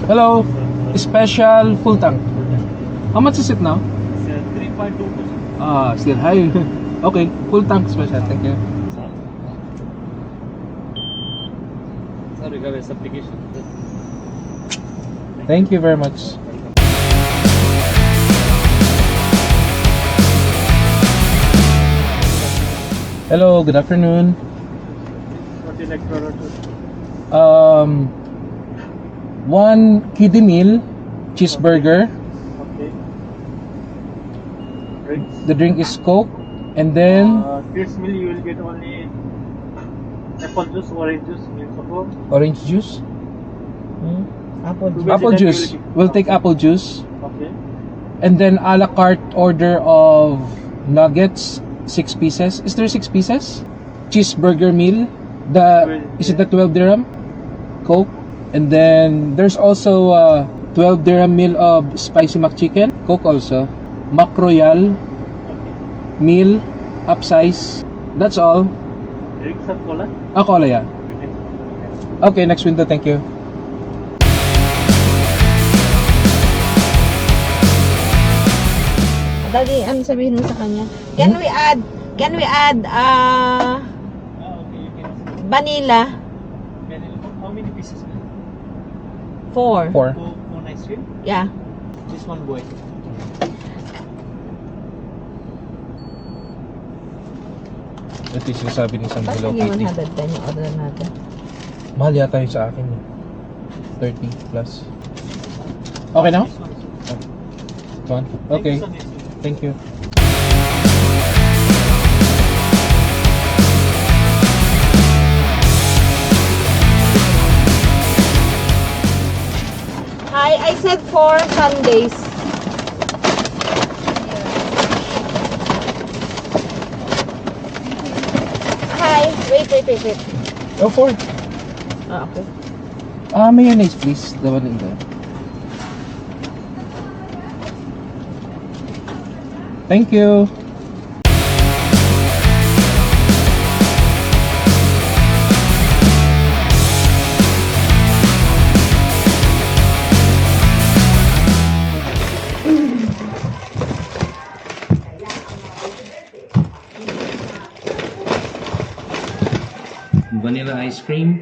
Hello. Special full tank. How much is it now? It's 3.2%. Ah, still high. Okay, full tank special. Thank you. Sir, you have this application. Thank you very much. Hello, good afternoon. What do you like to order? One kiddie meal, cheeseburger. Okay. Drinks? The drink is Coke, and then Kids meal you will get only apple juice, orange juice, milk cocoa. orange juice. Apple juice. Apple juice. We'll take apple juice, Okay. and then a la carte order of nuggets, 6 pieces. Is there 6 pieces? Cheeseburger meal. Is it the 12 dirham? Coke, and then there's also a 12 dirham meal of spicy McChicken. Coke also. Mac Royal meal, upsize. That's all. Drinks or cola? Cola, yeah. Okay, next window. Thank you. Daddy, ano sabihin mo sa kanya? Can we add Okay, you can. vanilla? How many pieces? 4. 4. One ice cream? Yeah. Just one boy. Ito yung sinasabi ni Sam Bakit Hello hindi Kitty. 110 yung order natin? Mahal yata yung sa akin. 30 plus. Okay now? This one. One. Okay. Thank you, sir. Thank you. Hi, I said 4 Sundays. Hi, wait. Oh, 4. Okay. Mayonnaise please. The one in there. Thank you. Vanilla ice cream.